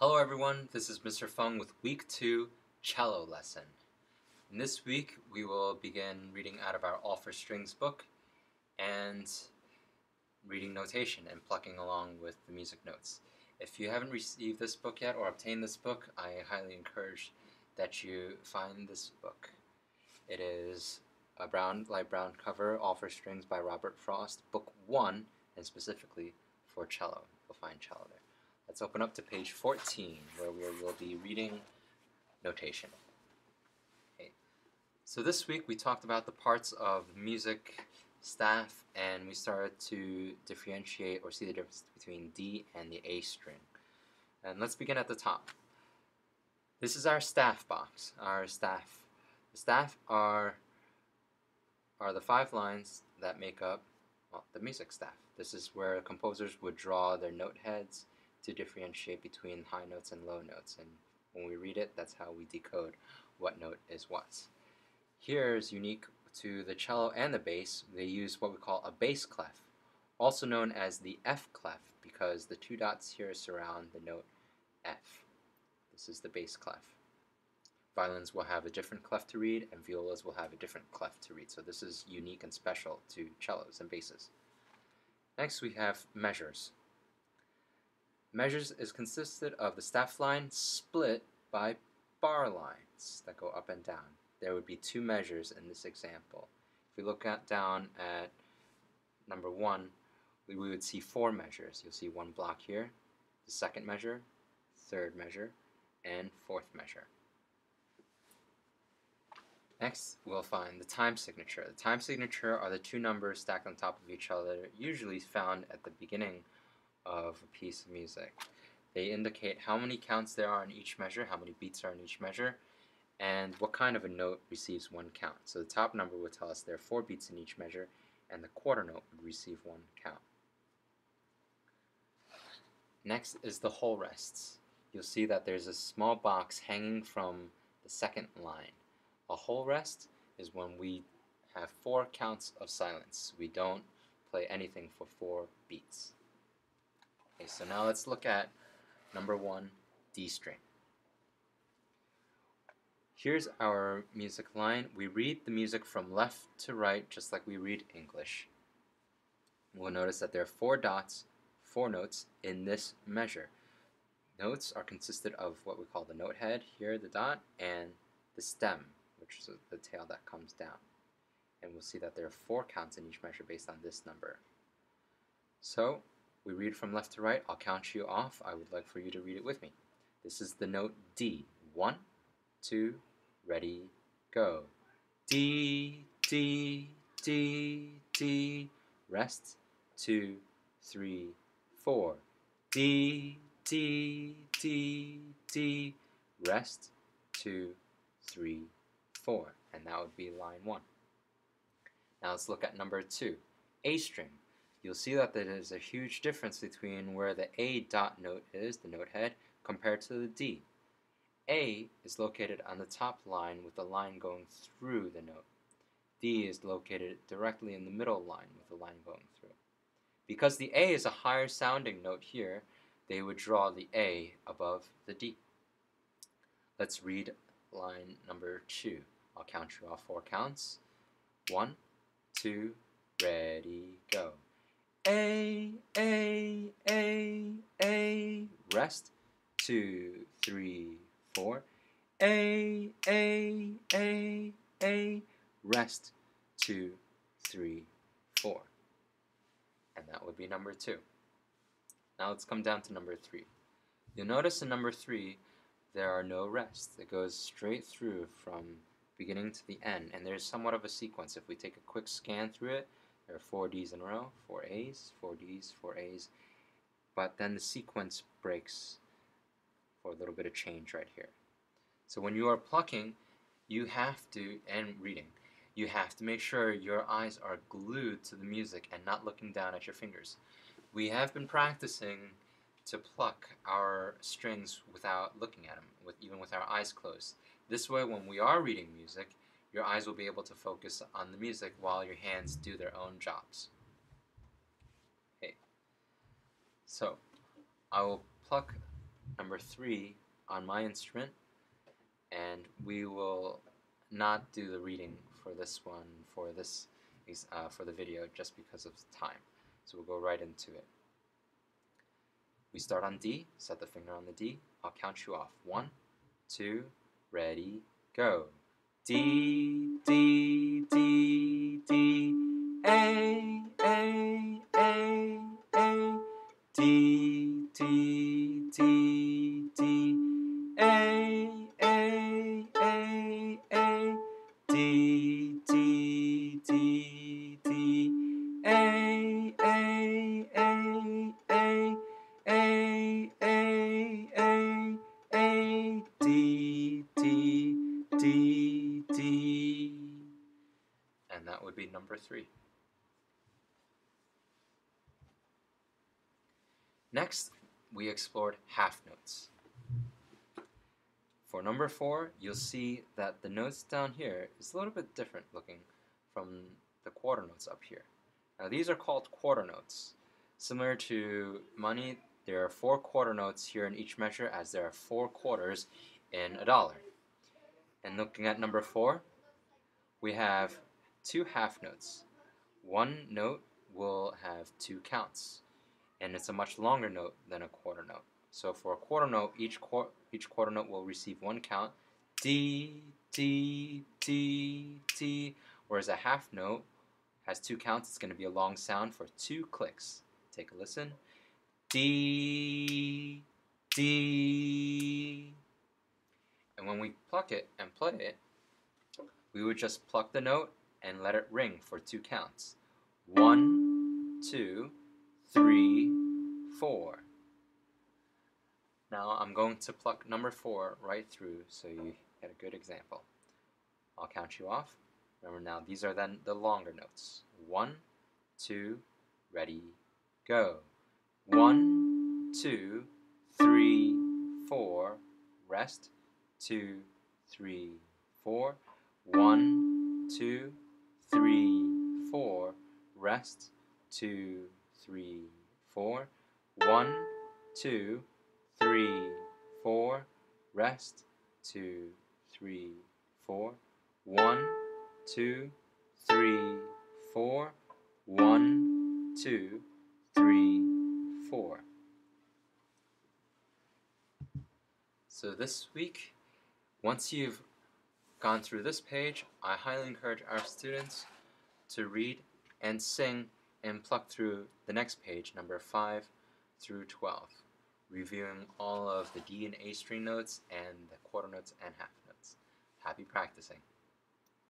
Hello everyone, this is Mr. Fung with Week 2 Cello lesson. In this week we will begin reading out of our All for Strings book and reading notation and plucking along with the music notes. If you haven't received this book yet or obtained this book, I highly encourage that you find this book. It is a light brown cover, All for Strings by Robert Frost, book 1, and specifically for cello. You'll find cello there. Let's open up to page 14 where we will be reading notation. Okay. So this week we talked about the parts of music staff and we started to differentiate or see the difference between D and the A string. And let's begin at the top. This is our staff box, our staff. The staff are the 5 lines that make up the music staff. This is where composers would draw their note heads to differentiate between high notes and low notes, and when we read it, that's how we decode what note is what. Here is unique to the cello and the bass. They use what we call a bass clef, also known as the F clef, because the 2 dots here surround the note F. This is the bass clef. Violins will have a different clef to read, and violas will have a different clef to read, so this is unique and special to cellos and basses. Next we have measures. Measures is consisted of the staff line split by bar lines that go up and down. There would be 2 measures in this example. If we look down at number 1, we would see 4 measures. You'll see 1 block here, the 2nd measure, 3rd measure, and 4th measure. Next, we'll find the time signature. The time signature are the 2 numbers stacked on top of each other, usually found at the beginning of a piece of music. They indicate how many counts there are in each measure, how many beats are in each measure, and what kind of a note receives 1 count. So the top number would tell us there are 4 beats in each measure, and the quarter note would receive 1 count. Next is the whole rests. You'll see that there's a small box hanging from the 2nd line. A whole rest is when we have 4 counts of silence. We don't play anything for 4 beats. Okay, so now let's look at number 1, D string. Here's our music line. We read the music from left to right just like we read English. We'll notice that there are 4 dots, 4 notes in this measure. Notes are consisted of what we call the note head, here the dot, and the stem, which is the tail that comes down. And we'll see that there are 4 counts in each measure based on this number. So we read from left to right. I'll count you off. I would like for you to read it with me. This is the note D. 1, 2, ready, go. D, D, D, D, rest, 2, 3, 4. D, D, D, D, rest, 2, 3, 4. And that would be line 1. Now let's look at number 2, A string. You'll see that there is a huge difference between where the A dot note is, the note head, compared to the D. A is located on the top line with the line going through the note. D is located directly in the middle line with the line going through. Because the A is a higher sounding note here, they would draw the A above the D. Let's read line number 2. I'll count you off 4 counts. 1, 2, ready, go. A, rest, 2, 3, 4. A, rest, 2, 3, 4. And that would be number 2. Now let's come down to number 3. You'll notice in number 3, there are no rests. It goes straight through from beginning to the end, and there's somewhat of a sequence. If we take a quick scan through it, there are 4 Ds in a row, 4 As, 4 Ds, 4 As, but then the sequence breaks for a little bit of change right here. So when you are plucking, you have to, and reading, you have to make sure your eyes are glued to the music and not looking down at your fingers. We have been practicing to pluck our strings without looking at them, even with our eyes closed. This way, when we are reading music, your eyes will be able to focus on the music while your hands do their own jobs. Okay. So, I will pluck number 3 on my instrument, and we will not do the reading for this one for the video just because of time. So we'll go right into it. We start on D, set the finger on the D. I'll count you off. 1, 2, ready, go. D, D, D, D, A, A, A, A, D, D, D, D, A, A, A, A, D, D, D, D, A, A, A, A, A, A, A, A, D, D, D, D. And that would be number 3. Next, we explored half notes. For number 4, you'll see that the notes down here is a little bit different looking from the quarter notes up here. Now these are called quarter notes. Similar to money, there are 4 quarter notes here in each measure, as there are 4 quarters in a dollar. And looking at number 4, we have 2 half notes. One note will have 2 counts, and it's a much longer note than a quarter note. So for a quarter note, each quarter note will receive 1 count, D, D, D, D, whereas a half note has 2 counts. It's going to be a long sound for 2 clicks. Take a listen. D, D. And when we pluck it and play it, we would just pluck the note and let it ring for 2 counts. 1, 2, 3, 4. Now I'm going to pluck number 4 right through so you get a good example. I'll count you off. Remember now, these are then the longer notes. 1, 2, ready, go. 1, 2, 3, 4, rest. 2, 3, 4. 1, 2, 3, 4, rest. 2, 3, 4. 1, 2, 3, 4, rest. 2, 3, 4. 1, 2, 3, 4. 1, 2, 3, 4. So this week, once you've gone through this page, I highly encourage our students to read and sing and pluck through the next page, number 5 through 12, reviewing all of the D and A string notes and the quarter notes and half notes. Happy practicing.